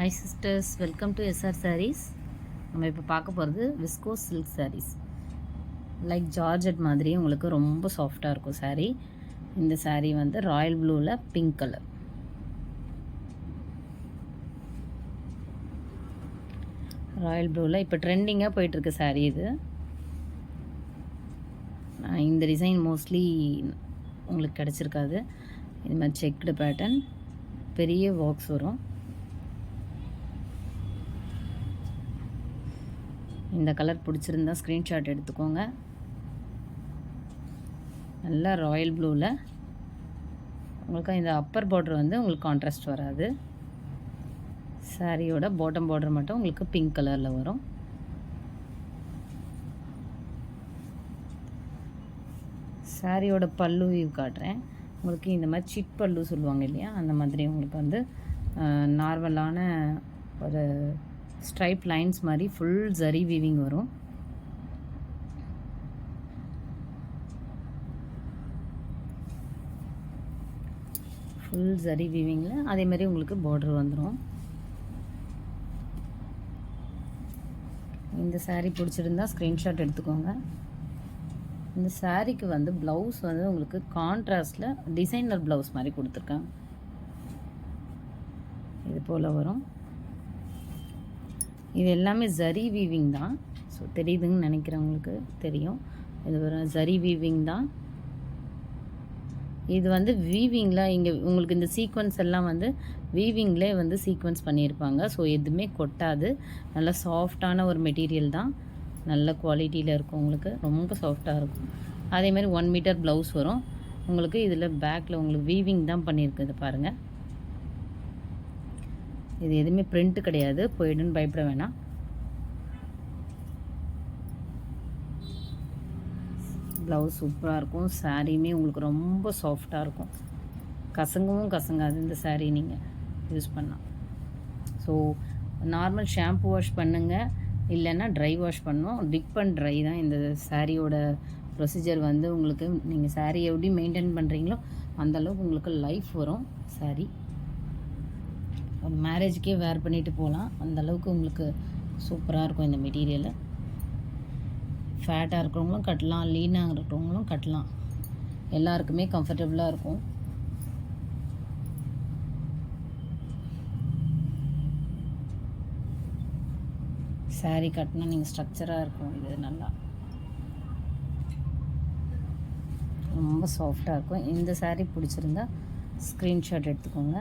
Hi sisters, welcome to SR sarees. நம்ம இப்போ பார்க்க போகிறது viscose silk sarees. Like georgette மாதிரி உங்களுக்கு ரொம்ப சாஃப்டாக இருக்கும் சாரீ. இந்த சாரீ வந்து ராயல் ப்ளூவில் பிங்க் கலர். ராயல் ப்ளூவில் இப்போ ட்ரெண்டிங்காக போயிட்டுருக்கு சாரீ இது. இந்த டிசைன் மோஸ்ட்லி உங்களுக்கு கிடச்சிருக்காது. இது மாதிரி செக்குடு பேட்டர்ன், பெரிய ஒர்க்ஸ் வரும். இந்த கலர் பிடிச்சிருந்தா ஸ்க்ரீன்ஷாட் எடுத்துக்கோங்க. நல்லா ராயல் ப்ளூவில் உங்களுக்கு இந்த அப்பர் பார்டர் வந்து உங்களுக்கு கான்ட்ராஸ்ட் வராது. சாரியோட பாட்டம் பார்டர் மட்டும் உங்களுக்கு பிங்க் கலரில் வரும். சாரியோட பல்லு வியூ காட்டுறேன். உங்களுக்கு இந்த மாதிரி சிட் பல்லு சொல்லுவாங்க இல்லையா, அந்த மாதிரி உங்களுக்கு வந்து நார்மலான ஒரு ஸ்ட்ரைப் லைன்ஸ் மாதிரி ஃபுல் ஜரி வீவிங் வரும். ஃபுல் ஜரி வீவிங்கில் அதே மாதிரி உங்களுக்கு பார்டர் வந்துடும். இந்த சாரீ பிடிச்சிருந்தா ஸ்க்ரீன்ஷாட் எடுத்துக்கோங்க. இந்த சாரீக்கு வந்து ப்ளவுஸ் வந்து உங்களுக்கு கான்ட்ராஸ்டில் டிசைனர் ப்ளவுஸ் மாதிரி கொடுத்துருக்காங்க. இது போல் வரும். இது எல்லாமே ஜரி வீவிங் தான். ஸோ தெரியுதுன்னு நினைக்கிறவங்களுக்கு தெரியும். இது ஒரு ஜரி வீவிங் தான். இது வந்து வீவிங்கில் இங்கே உங்களுக்கு இந்த சீக்வன்ஸ் எல்லாம் வந்து வீவிங்லேயே வந்து சீக்வன்ஸ் பண்ணியிருப்பாங்க. ஸோ எதுவுமே கொட்டாது. நல்லா சாஃப்டான ஒரு மெட்டீரியல் தான். நல்ல குவாலிட்டியில் இருக்கும். உங்களுக்கு ரொம்ப சாஃப்டாக இருக்கும். அதேமாதிரி 1 மீட்டர் ப்ளவுஸ் வரும் உங்களுக்கு. இதில் பேக்கில் உங்களுக்கு வீவிங் தான் பண்ணியிருக்கு. இது பாருங்கள். இது எதுவுமே பிரிண்ட்டு கிடையாது, போயிடுன்னு பயப்பட வேணாம். ப்ளவுஸ் சூப்பராக இருக்கும். சாரியுமே உங்களுக்கு ரொம்ப சாஃப்டாக இருக்கும். கசங்கவும் கசங்காது இந்த சாரீ நீங்கள் யூஸ் பண்ணால். ஸோ நார்மல் ஷாம்பு வாஷ் பண்ணுங்கள், இல்லைன்னா ட்ரை வாஷ் பண்ணணும். டிப் அண்ட் ட்ரை தான் இந்த சாரியோட ப்ரொசீஜர். வந்து உங்களுக்கு நீங்கள் சாரீ எப்படி மெயின்டைன் பண்ணுறீங்களோ அந்தளவுக்கு உங்களுக்கு லைஃப் வரும். சாரீ ஒரு மேரேஜுக்கே வேர் பண்ணிவிட்டு போகலாம். அந்தளவுக்கு உங்களுக்கு சூப்பராக இருக்கும் இந்த மெட்டீரியலு. ஃபேட்டாக இருக்கிறவங்களும் கட்டலாம், லீனாக இருக்கிறவங்களும் கட்டலாம். எல்லாருக்குமே கம்ஃபர்டபுளாக இருக்கும். சாரீ கட்டினா நீங்கள் ஸ்ட்ரக்சராக இருக்கும். இது நல்லா ரொம்ப சாஃப்டாக இருக்கும். இந்த சாரீ பிடிச்சிருந்தா ஸ்க்ரீன்ஷாட் எடுத்துக்கோங்க.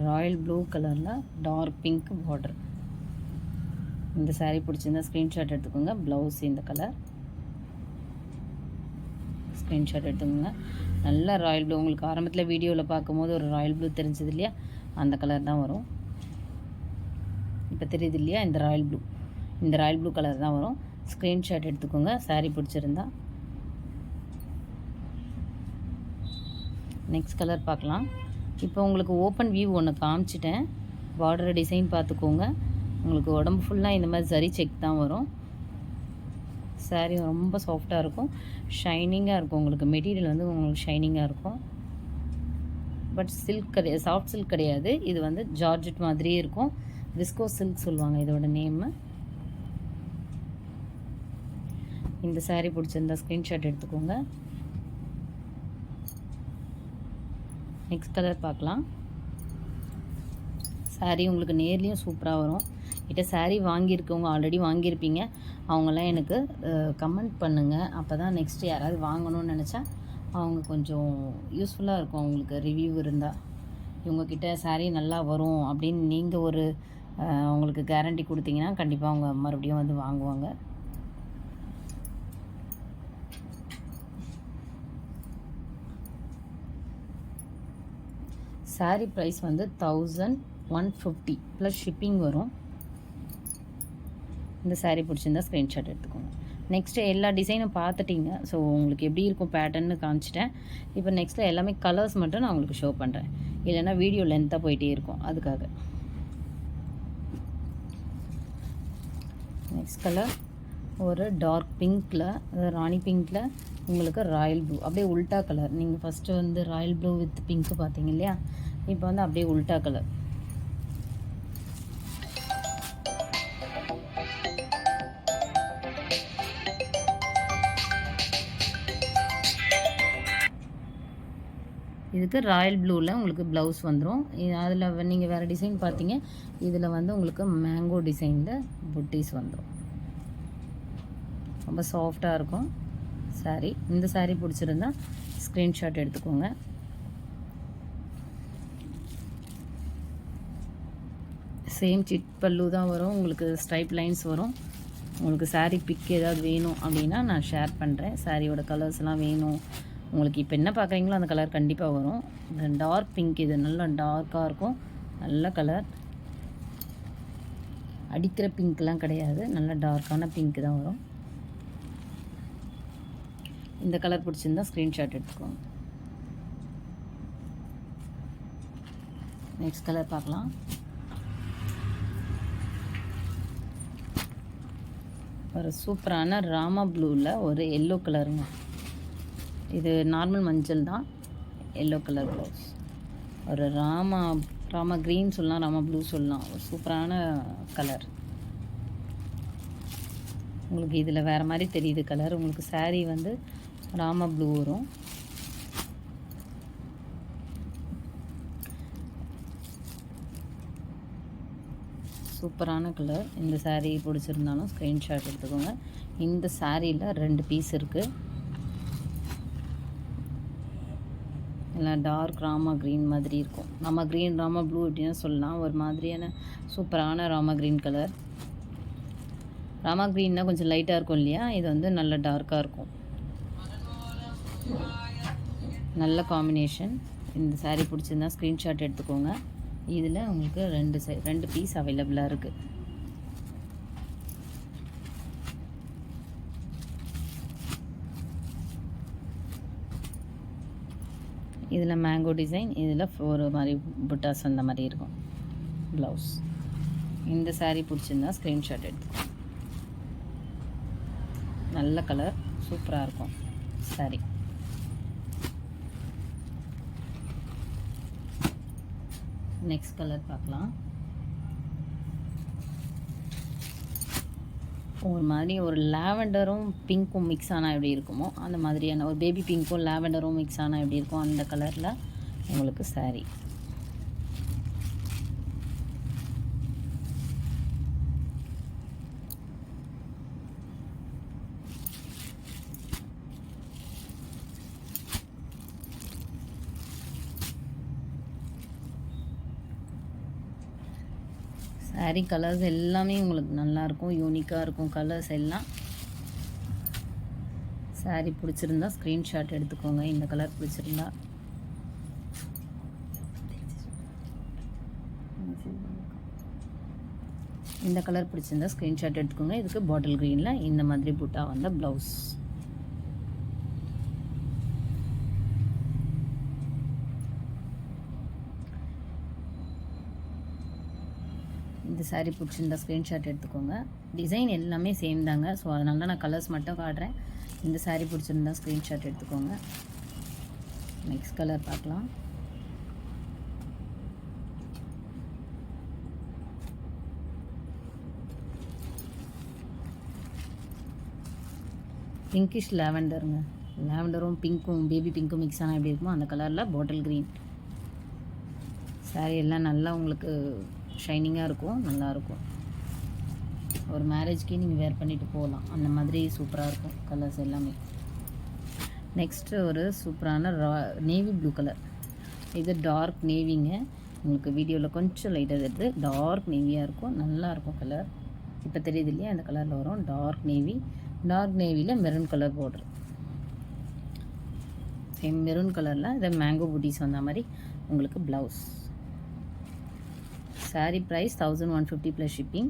ராயல் ப்ளூ கலரில் டார்க் பிங்க் பார்டர். இந்த சாரீ பிடிச்சிருந்தா ஸ்க்ரீன்ஷாட் எடுத்துக்கோங்க. ப்ளவுஸ் இந்த கலர், ஸ்க்ரீன்ஷாட் எடுத்துக்கோங்க. நல்லா ராயல் ப்ளூ. உங்களுக்கு ஆரம்பத்தில் வீடியோவில் பார்க்கும்போது ஒரு ராயல் ப்ளூ தெரிஞ்சது இல்லையா, அந்த கலர் தான் வரும். இப்போ தெரியுது இல்லையா, இந்த ராயல் ப்ளூ கலர் தான் வரும். ஸ்க்ரீன்ஷாட் எடுத்துக்கோங்க சாரீ பிடிச்சிருந்தா. நெக்ஸ்ட் கலர் பார்க்கலாம். இப்போ உங்களுக்கு ஓப்பன் வியூ ஒன்று காமிச்சிட்டேன். பார்டர் டிசைன் பார்த்துக்கோங்க. உங்களுக்கு உடம்பு ஃபுல்லாக இந்த மாதிரி ஜரி செக் தான் வரும். சாரீ ரொம்ப சாஃப்டாக இருக்கும், ஷைனிங்காக இருக்கும். உங்களுக்கு மெட்டீரியல் வந்து உங்களுக்கு ஷைனிங்காக இருக்கும். பட் சில்க் கிடையாது, சாஃப்ட் சில்க் கிடையாது. இது வந்து ஜார்ஜெட் மாதிரியே இருக்கும். விஸ்கோஸ் சில்க் சொல்லுவாங்க இதோட நேமு. இந்த சாரீ பிடிச்சிருந்தா ஸ்க்ரீன்ஷாட் எடுத்துக்கோங்க. நெக்ஸ்ட் கலர் பார்க்கலாம். சாரீ உங்களுக்கு நேர்லேயும் சூப்பராக வரும். கிட்ட சாரீ வாங்கியிருக்கவங்க, ஆல்ரெடி வாங்கியிருப்பீங்க, அவங்களாம் எனக்கு கமெண்ட் பண்ணுங்கள். அப்போ தான் நெக்ஸ்ட்டு யாராவது வாங்கணும்னு நினச்சா அவங்க கொஞ்சம் யூஸ்ஃபுல்லாக இருக்கும். அவங்களுக்கு ரிவ்யூ இருந்தால், இவங்கக்கிட்ட சாரீ நல்லா வரும் அப்படின்னு நீங்கள் ஒரு அவங்களுக்கு கேரண்டி கொடுத்தீங்கன்னா கண்டிப்பாக அவங்க மறுபடியும் வந்து வாங்குவாங்க. சாரீ ப்ரைஸ் வந்து 1150 ப்ளஸ் ஷிப்பிங் வரும். இந்த சாரீ பிடிச்சிருந்தா ஸ்க்ரீன்ஷாட் எடுத்துக்கோங்க. நெக்ஸ்ட்டு எல்லா டிசைனும் பார்த்துட்டிங்க. ஸோ உங்களுக்கு எப்படி இருக்கும் பேட்டர்ன்னு காமிச்சிட்டேன். இப்போ நெக்ஸ்ட்டில் எல்லாமே கலர்ஸ் மட்டும் நான் உங்களுக்கு ஷோ பண்ணுறேன், இல்லைன்னா வீடியோ லென்த்தாக போயிட்டே இருக்கும். அதுக்காக நெக்ஸ்ட் கலர் ஒரு டார்க் பிங்க்கில், ராணி பிங்க்கில் உங்களுக்கு ராயல் ப்ளூ, அப்படியே உல்ட்டா கலர். நீங்கள் ஃபஸ்ட்டு வந்து ராயல் ப்ளூ வித் பிங்க்கு பார்த்தீங்க இல்லையா, இப்போ வந்து அப்படியே உல்ட்டா கலர். இதுக்கு ராயல் ப்ளூவில் உங்களுக்கு ப்ளவுஸ் வந்துடும். அதில் நீங்கள் வேறு டிசைன் பார்த்தீங்க, இதில் வந்து உங்களுக்கு மேங்கோ டிசைனில் புட்டீஸ் வந்துடும். ரொம்ப சாஃப்டாக இருக்கும் சாரீ. இந்த சாரீ பிடிச்சிருந்தா ஸ்க்ரீன்ஷாட் எடுத்துக்கோங்க. சேம் சிட் பல்லு தான் வரும், உங்களுக்கு ஸ்ட்ரைப் லைன்ஸ் வரும். உங்களுக்கு சாரீ பிக் ஏதாவது வேணும் அப்படின்னா நான் ஷேர் பண்ணுறேன். சாரியோட கலர்ஸ்லாம் வேணும் உங்களுக்கு, இப்போ என்ன பார்க்குறீங்களோ அந்த கலர் கண்டிப்பாக வரும். இந்த டார்க் பிங்க், இது நல்லா டார்க்காக இருக்கும், நல்ல கலர். அடிக்கிற பிங்க்லாம் கிடையாது, நல்ல டார்க்கான பிங்க் தான் வரும். இந்த கலர் பிடிச்சிருந்தா ஸ்க்ரீன்ஷாட் எடுத்துக்கோங்க. நெக்ஸ்ட் கலர் பார்க்கலாம். ஒரு சூப்பரான ராமா ப்ளூவில் ஒரு எல்லோ கலருங்க. இது நார்மல் மஞ்சள் தான், எல்லோ கலர் ப்ளவுஸ். ஒரு ராமா க்ரீன் சொல்லலாம், ராமா ப்ளூ சொல்லலாம். ஒரு சூப்பரான கலர். உங்களுக்கு இதில் வேறு மாதிரி தெரியுது கலர். உங்களுக்கு சாரீ வந்து ராமா ப்ளூ வரும். சூப்பரான கலர். இந்த சாரீ பிடிச்சிருந்தாலும் ஸ்க்ரீன்ஷாட் எடுத்துக்கோங்க. இந்த சாரியில் 2 பீஸ் இருக்குது. இல்லை டார்க் ராமா க்ரீன் மாதிரி இருக்கும். ராமா க்ரீன், ராமா ப்ளூ அப்படின்னு சொல்லலாம். ஒரு மாதிரியான சூப்பரான ராமா க்ரீன் கலர். ராமா க்ரீன்னா கொஞ்சம் லைட்டாக இருக்கும் இல்லையா, இது வந்து நல்ல டார்க்காக இருக்கும். நல்ல காம்பினேஷன். இந்த சாரீ பிடிச்சிருந்தா ஸ்க்ரீன்ஷாட் எடுத்துக்கோங்க. இதில் உங்களுக்கு 2 பீஸ் அவைலபிளாக இருக்குது. இதில் மேங்கோ டிசைன், இதில் ஒரு மாதிரி புட்டாஸ் அந்த மாதிரி இருக்கும் ப்ளவுஸ். இந்த சாரீ பிடிச்சிருந்தா ஸ்க்ரீன்ஷாட் எடுத்துக்கோங்க. நல்ல கலர், சூப்பராக இருக்கும் சாரீ. நெக்ஸ்ட் கலர் பார்க்கலாம். ஒரு மாதிரி ஒரு லாவெண்டரும் பிங்க்கும் மிக்ஸ் ஆனால் எப்படி இருக்குமோ அந்த மாதிரியான ஒரு பேபி பிங்க்கும் லாவெண்டரும் மிக்ஸ் ஆனால் எப்படி இருக்கும் அந்த கலரில் உங்களுக்கு சாரீ. சாரீ கலர்ஸ் எல்லாமே உங்களுக்கு நல்லாயிருக்கும், யூனிக்காக இருக்கும் கலர்ஸ் எல்லாம். சாரீ பிடிச்சிருந்தா ஸ்க்ரீன்ஷாட் எடுத்துக்கோங்க. இந்த கலர் பிடிச்சிருந்தா ஸ்க்ரீன்ஷாட் எடுத்துக்கோங்க. இதுக்கு பாட்டில் க்ரீனில் இந்த மாதிரி புட்டா வந்த ப்ளவுஸ். இந்த சாரீ பிடிச்சிருந்தா ஸ்க்ரீன்ஷாட் எடுத்துக்கோங்க. டிசைன் எல்லாமே சேம் தாங்க, ஸோ அதனால நான் கலர்ஸ் மட்டும் காட்டுறேன். இந்த சாரீ பிடிச்சிருந்தா ஸ்க்ரீன்ஷாட் எடுத்துக்கோங்க. நெக்ஸ்ட் கலர் பார்க்கலாம். பிங்கிஷ் லாவெண்டருங்க. லாவெண்டரும் பிங்க்கும் பேபி பிங்க்கும் மிக்ஸ் ஆனால் எப்படி இருக்குமோ அந்த கலரில் பாட்டில் க்ரீன். சாரீ எல்லாம் நல்லா உங்களுக்கு ஷைனிங்காக இருக்கும், நல்லாயிருக்கும். ஒரு மேரேஜ்க்கே நீங்கள் வேர் பண்ணிவிட்டு போகலாம், அந்த மாதிரி சூப்பராக இருக்கும் கலர்ஸ் எல்லாமே. நெக்ஸ்ட்டு ஒரு சூப்பரான நேவி ப்ளூ கலர். இது டார்க் நேவிங்க. உங்களுக்கு வீடியோவில் கொஞ்சம் லைட்டாக தெரியுது, டார்க் நேவியாக இருக்கும், நல்லாயிருக்கும் கலர். இப்போ தெரியுது இல்லையா, அந்த கலரில் வரும் டார்க் நேவி. டார்க் நேவியில் maroon colour border. Same maroon கலரில் இதை மேங்கோ பூட்டிஸ் வந்த மாதிரி உங்களுக்கு blouse. Sari price 1150 plus shipping.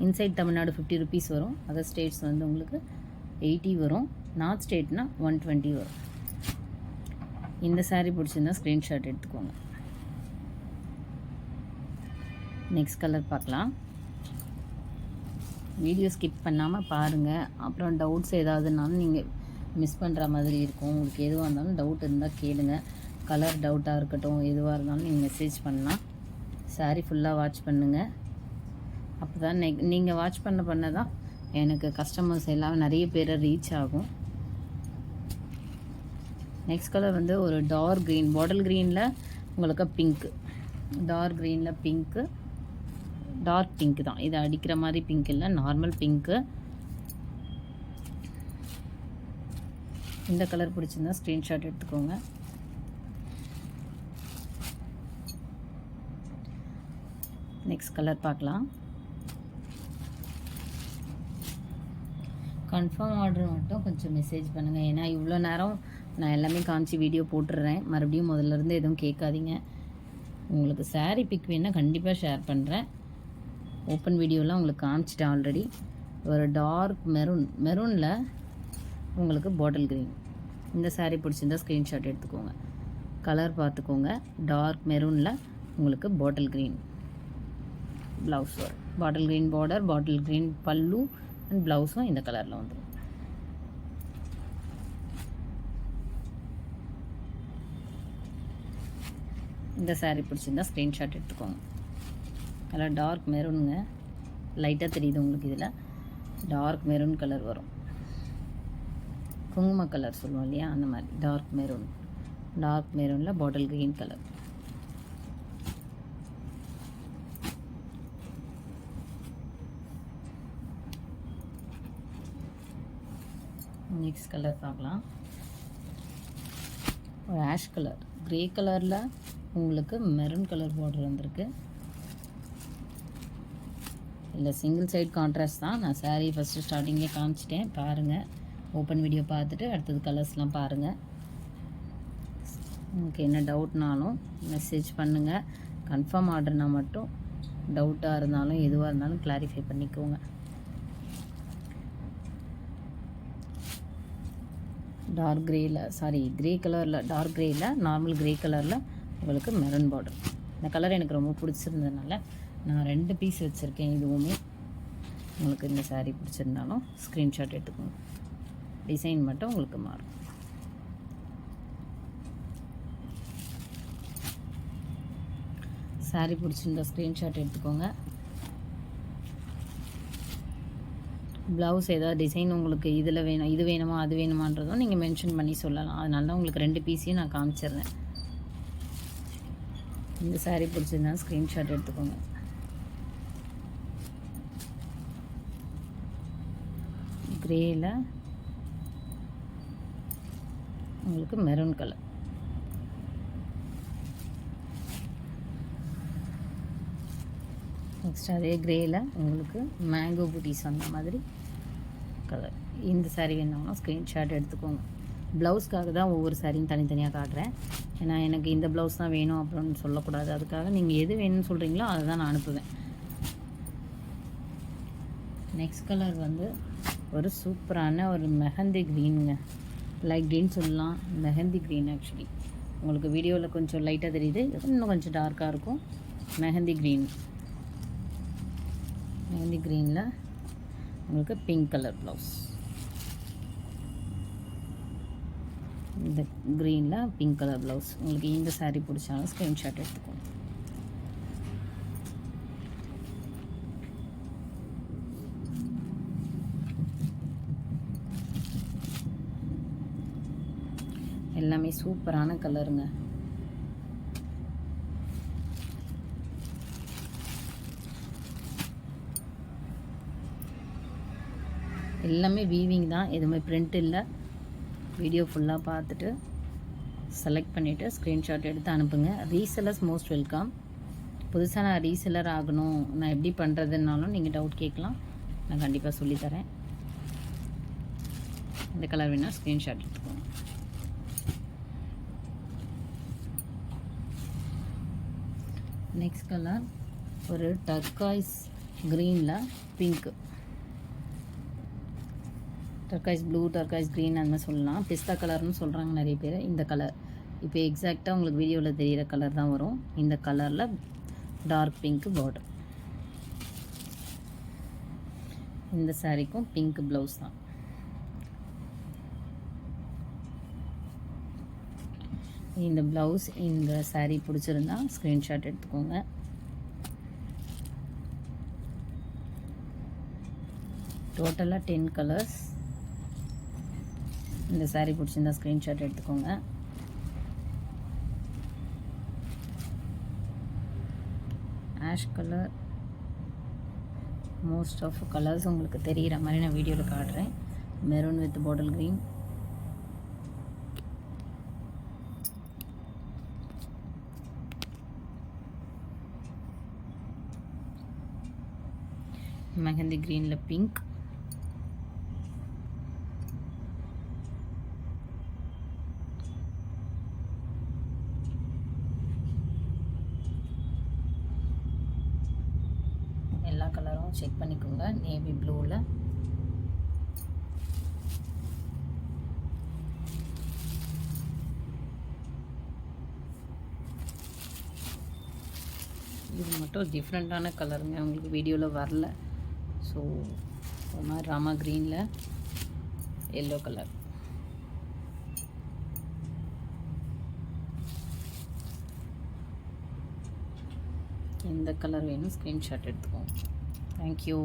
Inside Tamil Nadu 50 rupees வரும். அதர் ஸ்டேட்ஸ் வந்து உங்களுக்கு 80 வரும். நார்த் ஸ்டேட்னா 120 வரும். இந்த சாரீ பிடிச்சிருந்தா ஸ்க்ரீன்ஷாட் எடுத்துக்கோங்க. நெக்ஸ்ட் கலர் பார்க்கலாம். வீடியோ ஸ்கிப் பண்ணாமல் பாருங்கள். அப்புறம் டவுட்ஸ் ஏதாவதுனாலும் நீங்கள் மிஸ் பண்ணுற மாதிரி இருக்கும். உங்களுக்கு எதுவாக இருந்தாலும் டவுட் இருந்தால் கேளுங்க. கலர் டவுட்டாக இருக்கட்டும், எதுவாக இருந்தாலும் நீங்கள் மெசேஜ் பண்ணலாம். சாரீ ஃபுல்லாக வாட்ச் பண்ணுங்கள். அப்போ தான் நீங்கள் வாட்ச் பண்ண தான் எனக்கு கஸ்டமர்ஸ் எல்லாம் நிறைய பேரை ரீச் ஆகும். நெக்ஸ்ட் கலர் வந்து ஒரு டார்க் க்ரீன், பாட்டில் க்ரீனில் உங்களுக்கு பிங்க்கு, டார்க் க்ரீனில் பிங்க்கு, டார்க் பிங்க் தான் இது, அடிக்கிற மாதிரி பிங்க் இல்லை, நார்மல் பிங்க்கு. இந்த கலர் பிடிச்சிருந்தா ஸ்க்ரீன்ஷாட் எடுத்துக்கோங்க. நெக்ஸ்ட் கலர் பார்க்கலாம். கன்ஃபார்ம் ஆர்டர் மட்டும் கொஞ்சம் மெசேஜ் பண்ணுங்கள். ஏன்னா இவ்வளோ நேரம் நான் எல்லாமே காமிச்சு வீடியோ போட்டுடுறேன். மறுபடியும் முதல்லேருந்து எதுவும் கேட்காதீங்க. உங்களுக்கு சாரீ பிக் வேணால் கண்டிப்பாக ஷேர் பண்ணுறேன். ஓப்பன் வீடியோலாம் உங்களுக்கு காமிச்சிட்டேன் ஆல்ரெடி. ஒரு டார்க் மெரூனில் உங்களுக்கு பாட்டில் க்ரீன். இந்த சாரீ பிடிச்சிருந்தா ஸ்க்ரீன்ஷாட் எடுத்துக்கோங்க. கலர் பார்த்துக்கோங்க. டார்க் மெரூனில் உங்களுக்கு பாட்டில் க்ரீன் ப்ளவுஸ் வரும். Bottle green border, bottle green பல்லு அண்ட் ப்ளவுஸும் இந்த கலரில் வந்துடும். இந்த சாரீ பிடிச்சிருந்தா ஸ்க்ரீன்ஷாட் எடுத்துக்கோங்க. கலர் டார்க் மெரூனுங்க, லைட்டாக தெரியுது உங்களுக்கு. இதில் டார்க் மெரூன் கலர் வரும். குங்கும கலர் சொல்லுவோம் இல்லையா, அந்த மாதிரி டார்க் மெரூன். டார்க் மெரூனில் bottle green colour. Next colour பார்க்கலாம். ஒரு ஆஷ் கலர், க்ரே கலரில் உங்களுக்கு மெரூன் கலர் பார்டர் வந்திருக்கு. இல்லை சிங்கிள் சைட் கான்ட்ராஸ்ட் தான். நான் சாரீ ஃபஸ்ட்டு ஸ்டார்டிங்கே காமிச்சிட்டேன், பாருங்கள். ஓப்பன் வீடியோ பார்த்துட்டு அடுத்தது கலர்ஸ்லாம் பாருங்கள். உங்களுக்கு என்ன டவுட்னாலும் மெசேஜ் பண்ணுங்கள். கன்ஃபார்ம் ஆர்டர்னால் மட்டும் டவுட்டாக இருந்தாலும் எதுவாக இருந்தாலும் கிளாரிஃபை பண்ணிக்கோங்க. டார்க் க்ரேயில், சாரி க்ரே கலரில், டார்க் க்ரேயில் நார்மல் க்ரே கலரில் உங்களுக்கு மெரூன் பார்டர். இந்த கலர் எனக்கு ரொம்ப பிடிச்சிருந்ததுனால நான் 2 பீஸ் வச்சுருக்கேன். இதுவுமே உங்களுக்கு இந்த சாரீ பிடிச்சிருந்தாலும் ஸ்க்ரீன்ஷாட் எடுத்துக்கோங்க. டிசைன் மட்டும் உங்களுக்கு மாறும். சாரீ பிடிச்சிருந்தா ஸ்க்ரீன்ஷாட் எடுத்துக்கோங்க. ப்ளவுஸ் ஏதாவது டிசைன் உங்களுக்கு இதில் வேணும், இது வேணுமா அது வேணுமான்றதும் நீங்கள் மென்ஷன் பண்ணி சொல்லலாம். அதனால தான் உங்களுக்கு 2 பீஸையும் நான் காமிச்சிடுறேன். இந்த சாரீ பிடிச்சிருந்தா ஸ்க்ரீன்ஷாட் எடுத்துக்கோங்க. க்ரேயில் உங்களுக்கு மெரூன் கலர். நெக்ஸ்ட் அதே க்ரேயில் உங்களுக்கு மேங்கோ பூட்டிஸ் அந்த மாதிரி கலர். இந்த சாரீ வேணும்னா ஸ்க்ரீன்ஷாட் எடுத்துக்கோங்க. ப்ளவுஸ்க்காக தான் ஒவ்வொரு சாரியும் தனித்தனியாக காட்டுறேன். ஏன்னா எனக்கு இந்த ப்ளவுஸ் தான் வேணும் அப்படின்னு சொல்லக்கூடாது. அதுக்காக நீங்கள் எது வேணும்னு சொல்கிறீங்களோ அதை தான் நான் அனுப்புவேன். நெக்ஸ்ட் கலர் வந்து ஒரு சூப்பரான ஒரு மெஹந்தி க்ரீனுங்க. லைட் க்ரீன் சொல்லலாம், மெஹந்தி க்ரீன். ஆக்சுவலி உங்களுக்கு வீடியோவில் கொஞ்சம் லைட்டாக தெரியுது, இன்னும் கொஞ்சம் டார்க்காக இருக்கும். மெஹந்தி க்ரீன், மெஹந்தி க்ரீனில் உங்களுக்கு பிங்க் கலர் ப்ளவுஸ். இந்த க்ரீனில் பிங்க் கலர் ப்ளவுஸ். உங்களுக்கு இந்த சாரீ பிடிச்சாலும் ஸ்க்ரீன்ஷாட் எடுத்துக்கோங்க. எல்லாமே சூப்பரான கலருங்க. எல்லாமே வீவிங் தான், எதுவுமே பிரிண்ட் இல்லை. வீடியோ ஃபுல்லாக பார்த்துட்டு செலக்ட் பண்ணிவிட்டு ஸ்க்ரீன்ஷாட் எடுத்து அனுப்புங்க. Resellers most welcome. புதுசாக நான் ரீசெல்லர் ஆகணும், நான் எப்படி பண்ணுறதுனாலும் நீங்கள் டவுட் கேட்கலாம், நான் கண்டிப்பாக சொல்லித்தரேன். இந்த கலர் வேணால் ஸ்க்ரீன்ஷாட் எடுத்துக்கோங்க. நெக்ஸ்ட் கலர் ஒரு டர்காய்ஸ் க்ரீனில் pink. Turquoise blue, turquoise green அந்த மாதிரி சொல்லலாம். பிஸ்தா கலர்னு சொல்கிறாங்க நிறைய பேர். இந்த கலர் இப்போ எக்ஸாக்டாக உங்களுக்கு வீடியோவில் தெரிகிற கலர் தான் வரும். இந்த கலரில் டார்க் பிங்க் பார்டர். இந்த சாரீக்கும் பிங்க் ப்ளவுஸ் தான். இந்த ப்ளவுஸ் இந்த சாரீ பிடிச்சிருந்தா ஸ்க்ரீன்ஷாட் எடுத்துக்கோங்க. டோட்டலாக 10 கலர்ஸ். இந்த சாரீ பிடிச்சிருந்தா ஸ்க்ரீன்ஷாட் எடுத்துக்கோங்க. Ash colour. Most of colours உங்களுக்கு தெரிகிற மாதிரி நான் வீடியோவில் காட்டுறேன். Maroon with bottle green, mehndi க்ரீனில் பிங்க், எல்லா கலரும் செக் பண்ணிக்கோங்க. நேவி ப்ளூவில், இது மட்டும் டிஃப்ரெண்ட்டான கலருங்க, உங்களுக்கு வீடியோவில் வரல. ஸோ ஒரு மாதிரி ராமா க்ரீனில் எல்லோ கலர். எந்த கலர் வேணும் ஸ்க்ரீன்ஷாட் எடுத்துக்கோங்க. தேங்க்யூ.